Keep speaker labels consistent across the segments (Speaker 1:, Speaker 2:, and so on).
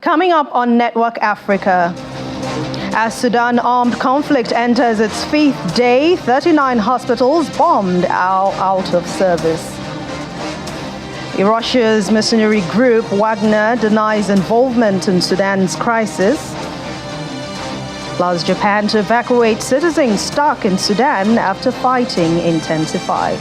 Speaker 1: Coming up on Network Africa, as Sudan armed conflict enters its 5th day, 39 hospitals bombed out of service. Russia's mercenary group Wagner denies involvement in Sudan's crisis. Plus, Japan to evacuate citizens stuck in Sudan after fighting intensified.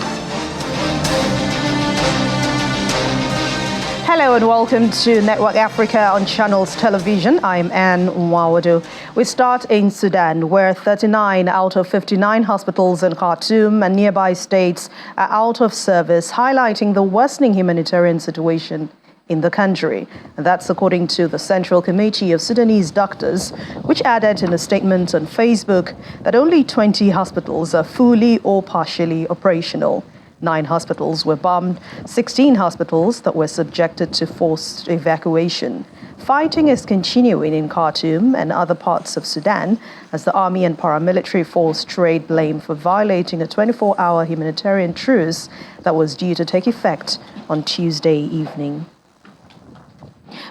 Speaker 1: Hello and welcome to Network Africa on Channels Television. I'm Anne Mwawadu. We start in Sudan, where 39 out of 59 hospitals in Khartoum and nearby states are out of service, highlighting the worsening humanitarian situation in the country. And that's according to the Central Committee of Sudanese Doctors, which added in a statement on Facebook that only 20 hospitals are fully or partially operational. 9 hospitals were bombed, 16 hospitals that were subjected to forced evacuation. Fighting is continuing in Khartoum and other parts of Sudan as the army and paramilitary force trade blame for violating a 24-hour humanitarian truce that was due to take effect on Tuesday evening.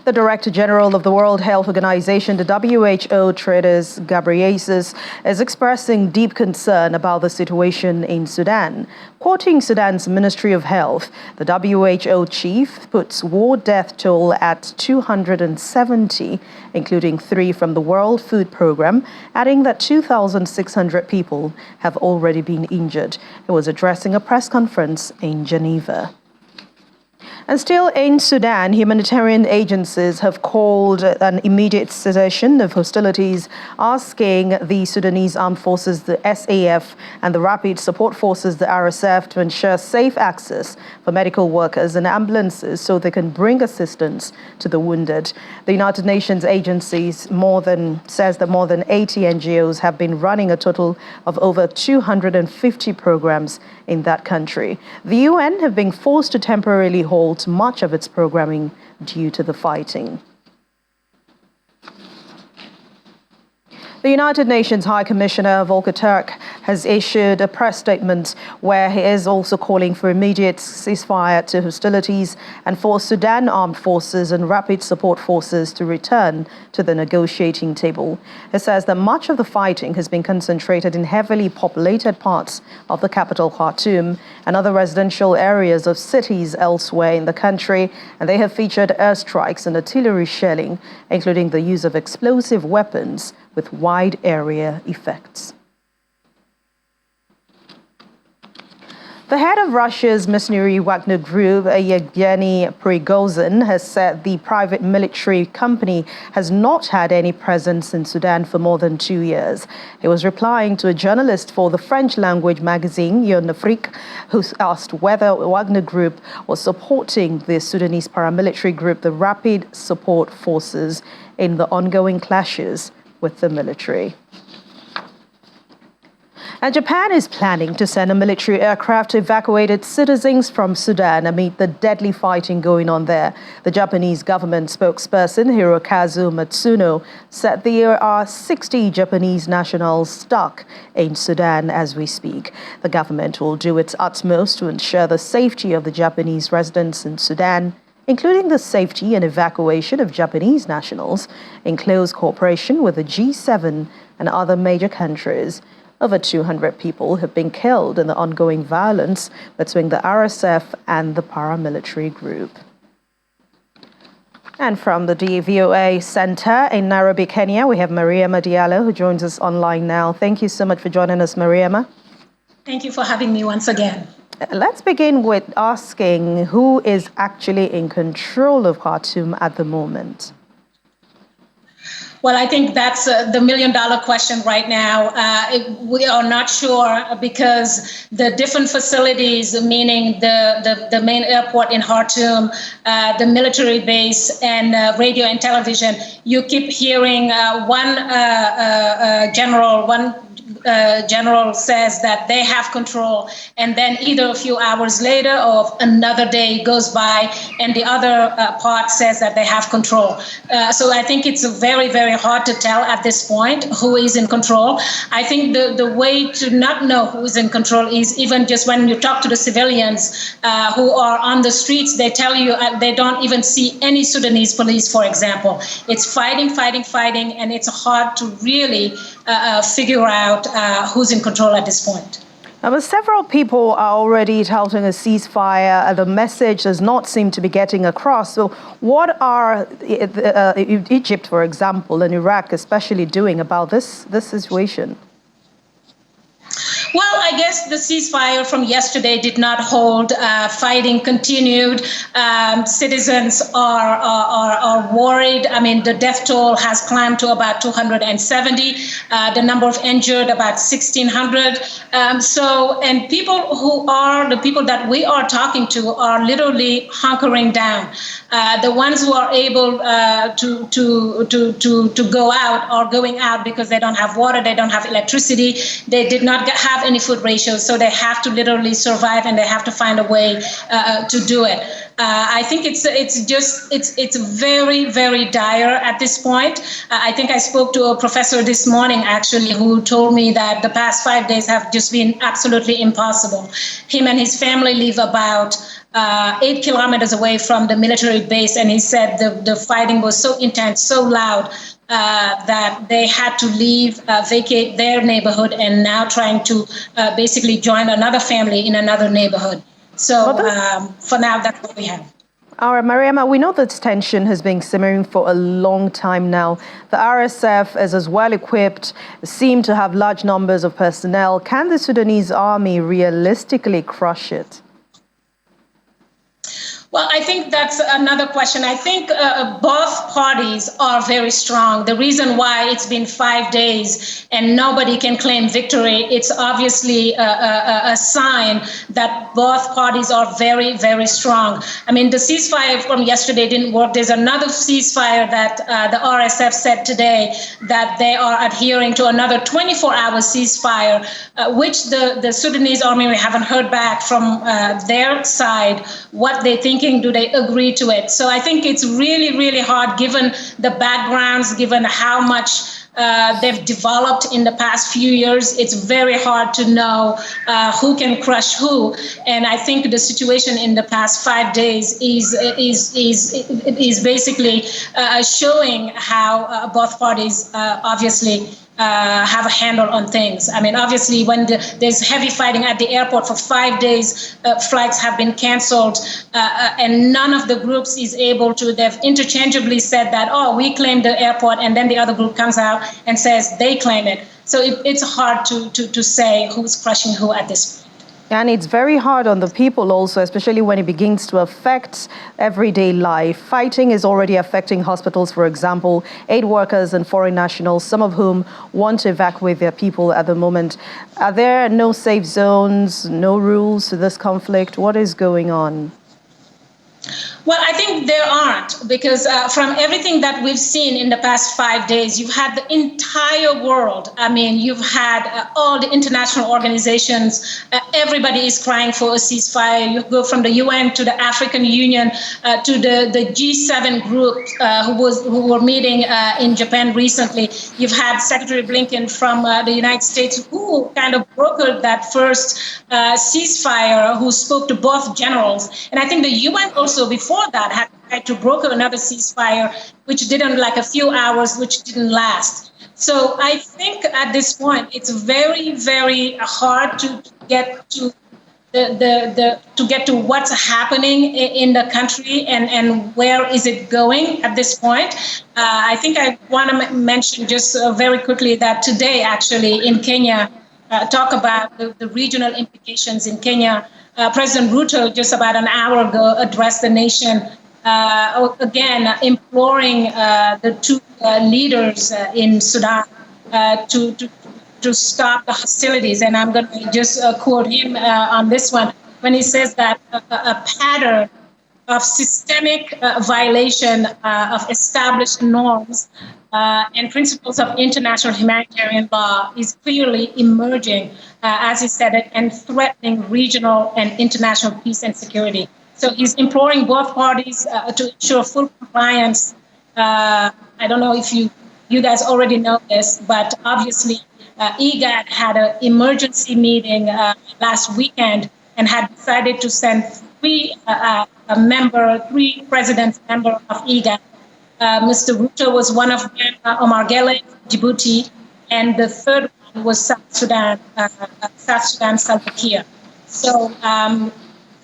Speaker 1: The Director General of the World Health Organization, the WHO, Tedros Ghebreyesus, is expressing deep concern about the situation in Sudan. Quoting Sudan's Ministry of Health, the WHO chief puts war death toll at 270, including 3 from the World Food Programme, adding that 2,600 people have already been injured. He was addressing a press conference in Geneva. And still in Sudan, humanitarian agencies have called an immediate cessation of hostilities, asking the Sudanese Armed Forces, the SAF, and the Rapid Support Forces, the RSF, to ensure safe access for medical workers and ambulances so they can bring assistance to the wounded. The United Nations agencies says that more than 80 NGOs have been running a total of over 250 programs in that country. The UN have been forced to temporarily halt much of its programming due to the fighting. The United Nations High Commissioner Volker Turk has issued a press statement where he is also calling for immediate ceasefire to hostilities and for Sudan armed forces and rapid support forces to return to the negotiating table. He says that much of the fighting has been concentrated in heavily populated parts of the capital Khartoum and other residential areas of cities elsewhere in the country, and they have featured airstrikes and artillery shelling, including the use of explosive weapons with wide area effects. The head of Russia's mercenary Wagner group, Yevgeny Prigozhin, has said the private military company has not had any presence in Sudan for more than 2 years. He was replying to a journalist for the French-language magazine Jeune Afrique, who asked whether Wagner Group was supporting the Sudanese paramilitary group, the Rapid Support Forces, in the ongoing clashes with the military. And Japan is planning to send a military aircraft to evacuate its citizens from Sudan amid the deadly fighting going on there. The Japanese government spokesperson, Hirokazu Matsuno, said there are 60 Japanese nationals stuck in Sudan as we speak. The government will do its utmost to ensure the safety of the Japanese residents in Sudan, including the safety and evacuation of Japanese nationals, in close cooperation with the G7 and other major countries. Over 200 people have been killed in the ongoing violence between the RSF and the paramilitary group. And from the DVOA Center in Nairobi, Kenya, we have Mariama Diallo, who joins us online now. Thank you so much for joining us, Mariama.
Speaker 2: Thank you for having me once again.
Speaker 1: Let's begin with asking who is actually in control of Khartoum at the moment.
Speaker 2: Well, I think that's the million-dollar question right now. We are not sure because the different facilities, meaning the main airport in Khartoum, the military base, and radio and television, you keep hearing one general says that they have control, and then either a few hours later or another day goes by and the other part says that they have control. So I think it's a very, very very hard to tell at this point who is in control. I think the way to not know who is in control is even just when you talk to the civilians who are on the streets, they tell you they don't even see any Sudanese police, for example. It's fighting, and it's hard to really figure out who's in control at this point.
Speaker 1: But several people are already touting a ceasefire. The message does not seem to be getting across. So what are Egypt, for example, and Iraq especially doing about this situation?
Speaker 2: Well, I guess the ceasefire from yesterday did not hold. Fighting continued. Citizens are worried. I mean, the death toll has climbed to about 270. The number of injured about 1,600. And people who are the people that we are talking to are literally hunkering down. The ones who are able to go out are going out because they don't have water, they don't have electricity, they did not have any food ratios, so they have to literally survive and they have to find a way to do it. I think it's very, very dire at this point. I think I spoke to a professor this morning, actually, who told me that the past 5 days have just been absolutely impossible. Him and his family live about 8 kilometers away from the military base, and he said the fighting was so intense, so loud, that they had to leave, vacate their neighborhood, and now trying to basically join another family in another neighborhood. So for now, that's what we have.
Speaker 1: All right, Mariama, we know that tension has been simmering for a long time now. The RSF is as well equipped, seem to have large numbers of personnel. Can the Sudanese army realistically crush it?
Speaker 2: Well, I think that's another question. I think both parties are very strong. The reason why it's been 5 days and nobody can claim victory, it's obviously a sign that both parties are very, very strong. I mean, the ceasefire from yesterday didn't work. There's another ceasefire that the RSF said today that they are adhering to another 24-hour ceasefire, which the Sudanese army, we haven't heard back from their side what they think. Do they agree to it? So I think it's really, really hard, given the backgrounds, given how much they've developed in the past few years. It's very hard to know who can crush who. And I think the situation in the past 5 days is basically showing how both parties obviously have a handle on things. I mean, obviously, when there's heavy fighting at the airport for 5 days, flights have been canceled, and none of the groups is able to. They've interchangeably said that, oh, we claim the airport, and then the other group comes out and says they claim it. So it's hard to say who's crushing who at this point.
Speaker 1: And it's very hard on the people also, especially when it begins to affect everyday life. Fighting is already affecting hospitals, for example, aid workers and foreign nationals, some of whom want to evacuate their people at the moment. Are there no safe zones, no rules to this conflict? What is going on?
Speaker 2: Well, I think there aren't, because from everything that we've seen in the past 5 days, you've had the entire world. I mean, you've had all the international organizations. Everybody is crying for a ceasefire. You go from the UN to the African Union to the G7 group who were meeting in Japan recently. You've had Secretary Blinken from the United States, who kind of brokered that first ceasefire, who spoke to both generals. And I think the UN also before that had tried to broker another ceasefire, which didn't, like a few hours, which didn't last. So I think at this point, it's very, very hard to get to what's happening in the country and where is it going at this point. I think I want to mention just very quickly that today, actually, in Kenya, talk about the regional implications in Kenya. President Ruto, just about an hour ago, addressed the nation, again, imploring the two leaders in Sudan to stop the hostilities. And I'm going to just quote him on this one, when he says that a pattern of systemic violation of established norms and principles of international humanitarian law is clearly emerging, as he said it, and threatening regional and international peace and security. So he's imploring both parties to ensure full compliance. I don't know if you you guys already know this, but obviously IGAD had an emergency meeting last weekend and had decided to send three presidents member of IGAD. Mr. Ruto was one of them, Omar Gele, Djibouti, and the third one was South Sudan Salva Kiir. So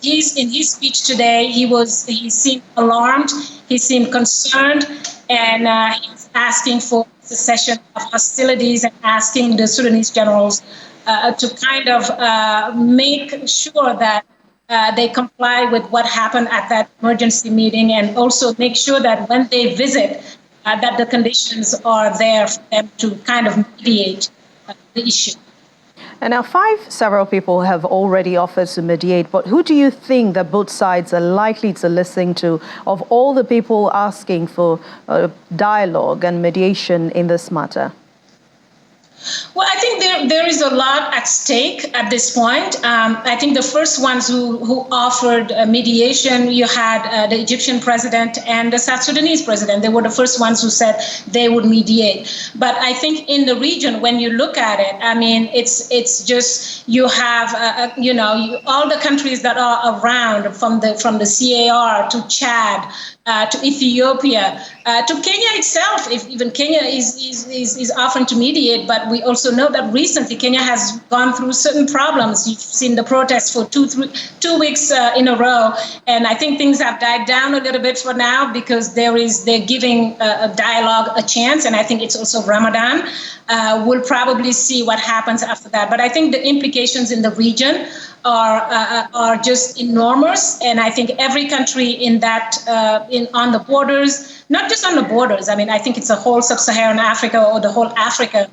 Speaker 2: in his speech today, he seemed alarmed, he seemed concerned, and he's asking for cessation of hostilities and asking the Sudanese generals to kind of make sure that they comply with what happened at that emergency meeting, and also make sure that when they visit, that the conditions are there for them to kind of mediate the issue.
Speaker 1: And now several people have already offered to mediate, but who do you think that both sides are likely to listen to of all the people asking for dialogue and mediation in this matter?
Speaker 2: Well, I think there is a lot at stake at this point. I think the first ones who offered mediation, you had the Egyptian president and the South Sudanese president. They were the first ones who said they would mediate. But I think in the region, when you look at it, I mean, it's just you have all the countries that are around, from the CAR to Chad, to Ethiopia, to Kenya itself. If even Kenya is offering to mediate, but we also know that recently Kenya has gone through certain problems. You've seen the protests for 2 weeks in a row, and I think things have died down a little bit for now because they're giving a dialogue a chance, and I think it's also Ramadan. We'll probably see what happens after that. But I think the implications in the region are just enormous, and I think every country in that on the borders, not just on the borders. I mean, I think it's a whole sub-Saharan Africa or the whole Africa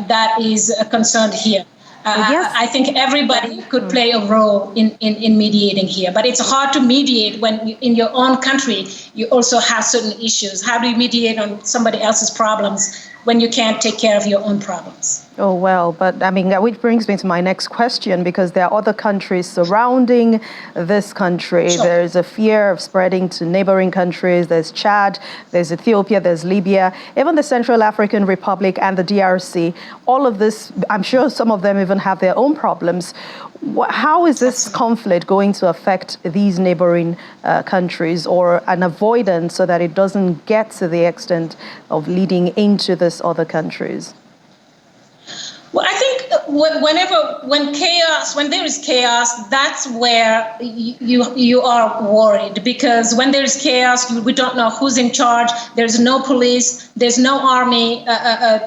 Speaker 2: that is concerned here. Yes. I think everybody could play a role in mediating here, but it's hard to mediate when in your own country you also have certain issues. How do you mediate on somebody else's problems when you can't take care of your own problems?
Speaker 1: Oh, well, but I mean, which brings me to my next question, because there are other countries surrounding this country. Sure. There's a fear of spreading to neighboring countries. There's Chad, there's Ethiopia, there's Libya, even the Central African Republic and the DRC. All of this, I'm sure some of them even have their own problems. How is this conflict going to affect these neighboring countries, or an avoidance so that it doesn't get to the extent of leading into these other countries?
Speaker 2: Well, I think when there is chaos, that's where you are worried, because when there is chaos, we don't know who's in charge. There's no police. There's no army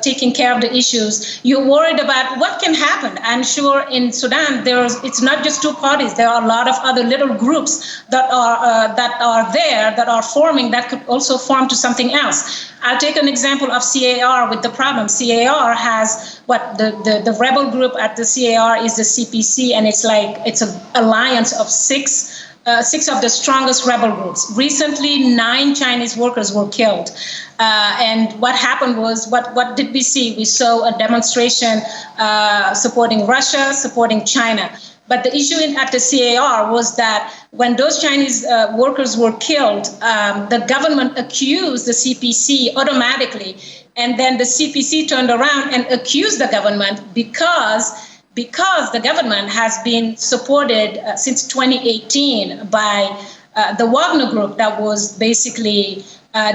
Speaker 2: taking care of the issues. You're worried about what can happen. I'm sure in Sudan, it's not just two parties. There are a lot of other little groups that are forming, that could also form to something else. I'll take an example of CAR with the problem. CAR has the rebel group at the CAR is the CPC, and it's an alliance of six of the strongest rebel groups. Recently, 9 Chinese workers were killed. And what happened was, what did we see? We saw a demonstration supporting Russia, supporting China. But the issue at the CAR was that when those Chinese workers were killed, the government accused the CPC automatically. And then the CPC turned around and accused the government because the government has been supported since 2018 by the Wagner Group that was basically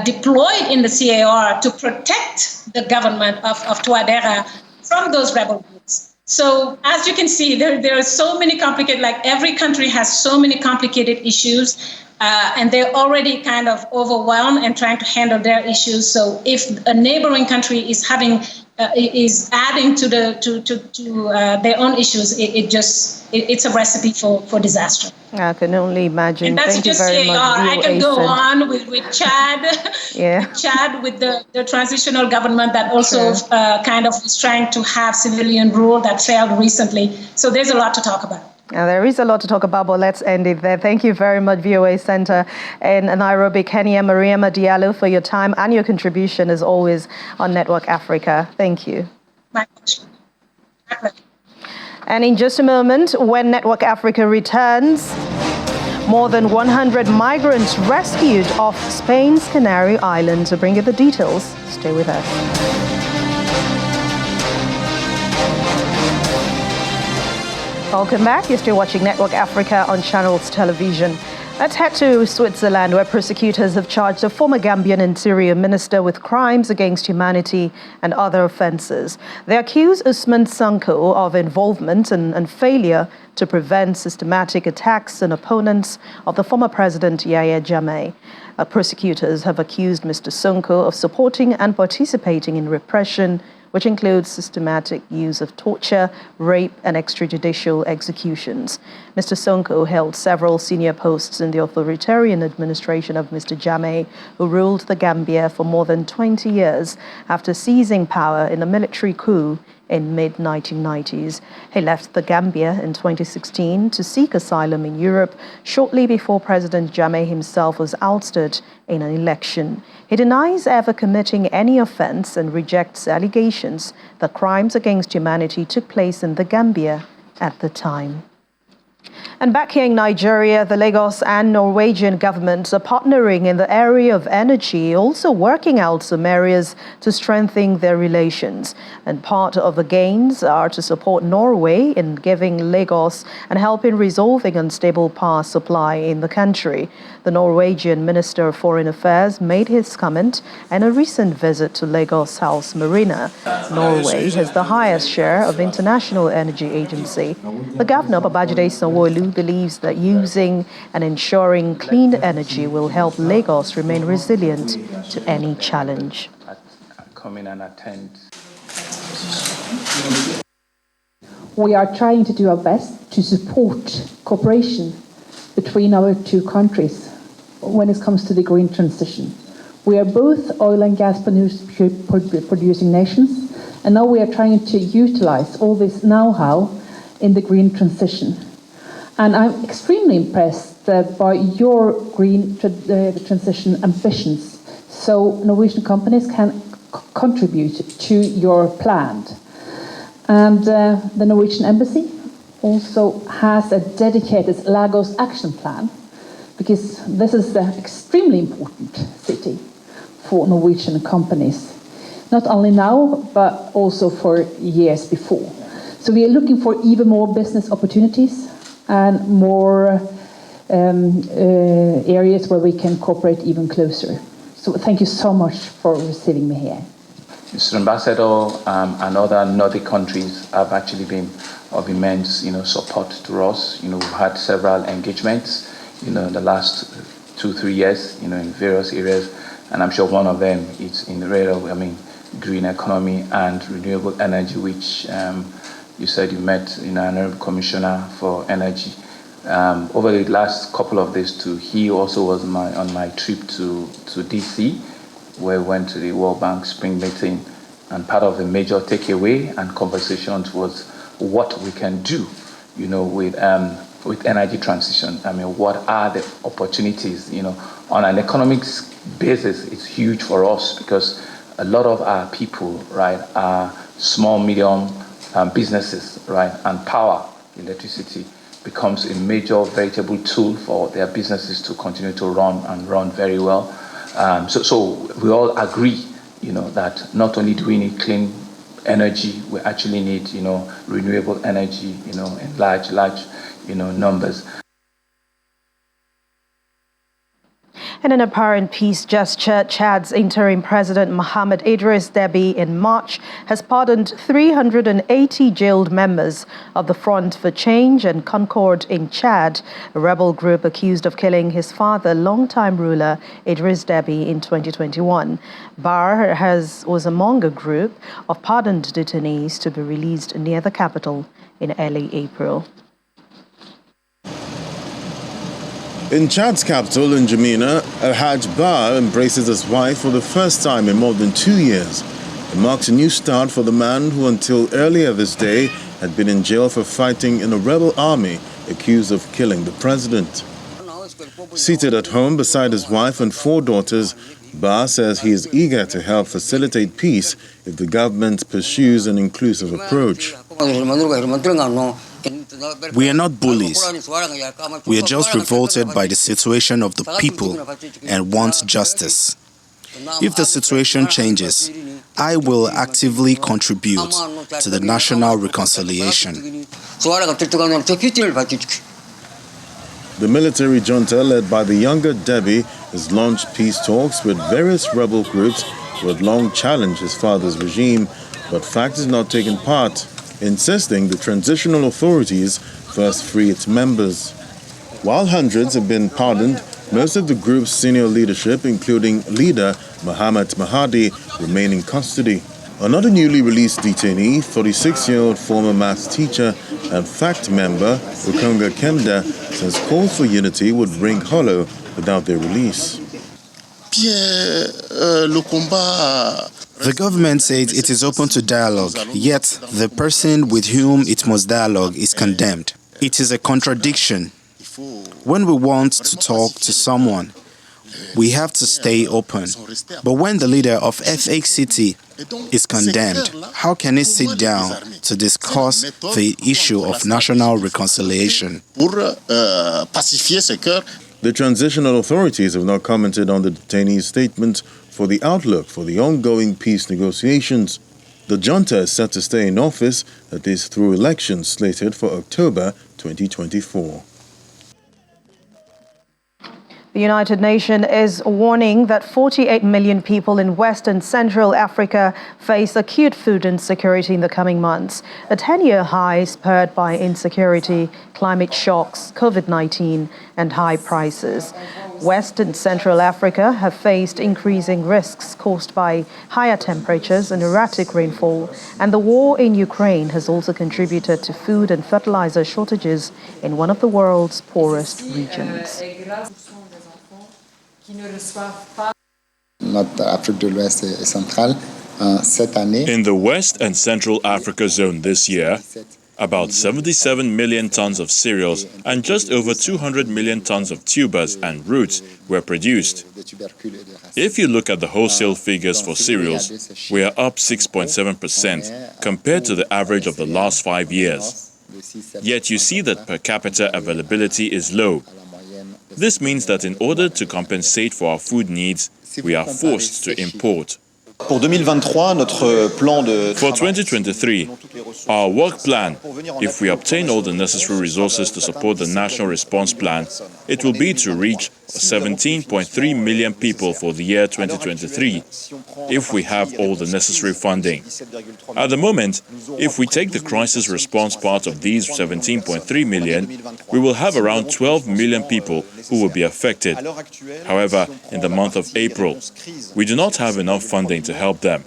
Speaker 2: deployed in the CAR to protect the government of Touadéra from those rebel groups. So as you can see, there are so many complicated, like every country has so many complicated issues, and they're already kind of overwhelmed and trying to handle their issues. So if a neighboring country is adding to their own issues, it's a recipe for disaster.
Speaker 1: I can only imagine.
Speaker 2: And that's
Speaker 1: Thank
Speaker 2: just
Speaker 1: you very much.
Speaker 2: I can go on with Chad,
Speaker 1: yeah.
Speaker 2: with Chad, with the transitional government that also kind of is trying to have civilian rule that failed recently. So there's a lot to talk about.
Speaker 1: There is a lot to talk about, but let's end it there. Thank you very much, VOA Center in Nairobi, Kenya, Mariama Diallo, for your time and your contribution, as always, on Network Africa. Thank you.
Speaker 2: My pleasure. My pleasure.
Speaker 1: And in just a moment, when Network Africa returns, More than 100 migrants rescued off Spain's Canary Islands. To bring you the details, stay with us. Welcome back. You're still watching Network Africa on Channels Television. Let's head to Switzerland, where prosecutors have charged a former Gambian interior minister with crimes against humanity and other offences. They accuse Usman Sonko of involvement and failure to prevent systematic attacks on opponents of the former president Yahya Jammeh. Prosecutors have accused Mr. Sonko of supporting and participating in repression, which includes systematic use of torture, rape, and extrajudicial executions. Mr. Sonko held several senior posts in the authoritarian administration of Mr. Jammeh, who ruled the Gambia for more than 20 years after seizing power in a military coup in mid-1990s. He left the Gambia in 2016 to seek asylum in Europe shortly before President Jammeh himself was ousted in an election. He denies ever committing any offense and rejects allegations that crimes against humanity took place in the Gambia at the time. And back here in Nigeria, the Lagos and Norwegian governments are partnering in the area of energy, also working out some areas to strengthen their relations. And part of the gains are to support Norway in giving Lagos and helping resolving unstable power supply in the country. The Norwegian Minister of Foreign Affairs made his comment in a recent visit to Lagos House Marina. Norway has the highest share of International Energy Agency. The governor, Babajide Sanwo-Olu, believes that using and ensuring clean energy will help Lagos remain resilient to any challenge.
Speaker 3: Come in and attend.
Speaker 4: We are trying to do our best to support cooperation between our two countries when it comes to the green transition. We are both oil and gas producing nations, and now we are trying to utilize all this know-how in the green transition. And I'm extremely impressed by your green transition ambitions, so Norwegian companies can contribute to your plan. And the Norwegian embassy also has a dedicated Lagos action plan, because this is an extremely important city for Norwegian companies, not only now, but also for years before. So we are looking for even more business opportunities and more areas where we can cooperate even closer. So thank you so much for receiving me here.
Speaker 3: Mr. Ambassador and other Nordic countries have actually been of immense, support to us. We've had several engagements, in the last 2-3 years, in various areas, and I'm sure one of them is in the area of, green economy and renewable energy, which you said you met an honorable commissioner for energy. Over the last couple of days too, he also was on my trip to DC, where we went to the World Bank Spring meeting, and part of the major takeaway and conversations was what we can do, with energy transition. What are the opportunities? On an economic basis, it's huge for us because a lot of our people, right, are small, medium businesses, right, and power, electricity, becomes a major veritable tool for their businesses to continue to run very well. So we all agree, that not only do we need clean energy, we actually need, renewable energy, in large, numbers.
Speaker 1: In an apparent peace gesture, Chad's interim president Mohamed Idris Deby in March has pardoned 380 jailed members of the Front for Change and Concord in Chad, a rebel group accused of killing his father, longtime ruler Idris Deby, in 2021. Barr was among a group of pardoned detainees to be released near the capital in early April.
Speaker 5: In Chad's capital, in N'Djamena, Alhaj Barr embraces his wife for the first time in more than 2 years. It marks a new start for the man who until earlier this day had been in jail for fighting in a rebel army accused of killing the president. Seated at home beside his wife and 4 daughters, Barr says he is eager to help facilitate peace if the government pursues an inclusive approach.
Speaker 6: We are not bullies. We are just revolted by the situation of the people and want justice. If the situation changes, I will actively contribute to the national reconciliation.
Speaker 5: The military junta led by the younger Deby has launched peace talks with various rebel groups who had long challenged his father's regime, but FACT has not taken part, insisting the transitional authorities first free its members. While hundreds have been pardoned, most of the group's senior leadership, including leader Mohamed Mahdi, remain in custody. Another newly released detainee, 46-year-old former maths teacher and FACT member Rukunga Kemda, says calls for unity would ring hollow without their release.
Speaker 6: The government says it is open to dialogue, yet the person with whom it must dialogue is condemned. It is a contradiction. When we want to talk to someone, we have to stay open. But when the leader of FHCT is condemned, how can it sit down to discuss the issue of national reconciliation?
Speaker 5: The transitional authorities have not commented on the detainee's statement for the outlook for the ongoing peace negotiations. The junta is set to stay in office, that is, through elections slated for October 2024.
Speaker 1: The United Nations is warning that 48 million people in West and Central Africa face acute food insecurity in the coming months, a 10-year high spurred by insecurity, climate shocks, COVID-19, and high prices. West and Central Africa have faced increasing risks caused by higher temperatures and erratic rainfall, and the war in Ukraine has also contributed to food and fertilizer shortages in one of the world's poorest regions.
Speaker 7: In the West and Central Africa zone this year, about 77 million tons of cereals and just over 200 million tons of tubers and roots were produced. If you look at the wholesale figures for cereals, we are up 6.7% compared to the average of the last 5 years. Yet you see that per capita availability is low. This means that in order to compensate for our food needs, we are forced to import.
Speaker 8: For
Speaker 7: 2023, our work plan, if we obtain all the necessary resources to support the national response plan, it will be to reach 17.3 million people for the year 2023, if we have all the necessary funding. At the moment, if we take the crisis response part of these 17.3 million, we will have around 12 million people who will be affected. However, in the month of April, we do not have enough funding to help them,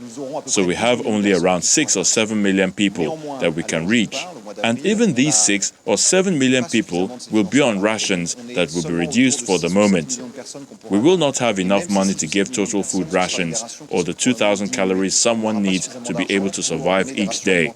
Speaker 7: so we have only around 6 or 7 million people that we can reach. And even these 6 or 7 million people will be on rations that will be reduced for the moment. We will not have enough money to give total food rations or the 2,000 calories someone needs to be able to survive each day.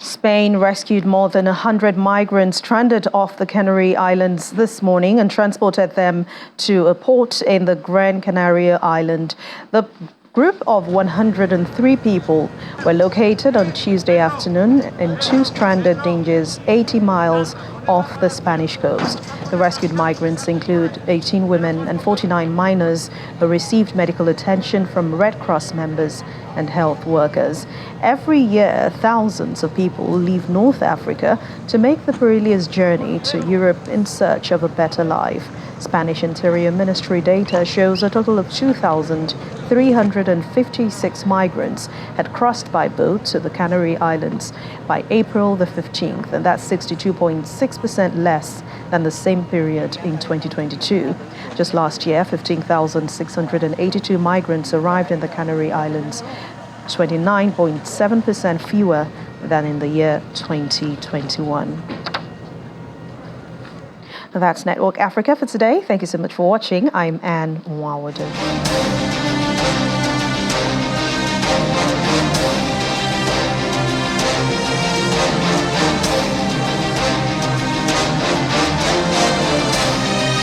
Speaker 1: Spain rescued more than 100 migrants stranded off the Canary Islands this morning and transported them to a port in the Gran Canaria island. The group of 103 people were located on Tuesday afternoon in 2 stranded dinghies 80 miles off the Spanish coast. The rescued migrants include 18 women and 49 minors who received medical attention from Red Cross members and health workers. Every year, thousands of people leave North Africa to make the perilous journey to Europe in search of a better life. Spanish Interior Ministry data shows a total of 2,356 migrants had crossed by boat to the Canary Islands by April the 15th, and that's 62.6% less than the same period in 2022. Just last year, 15,682 migrants arrived in the Canary Islands, 29.7% fewer than in the year 2021. That's Network Africa for today. Thank you so much for watching. I'm Anne Nwawadu.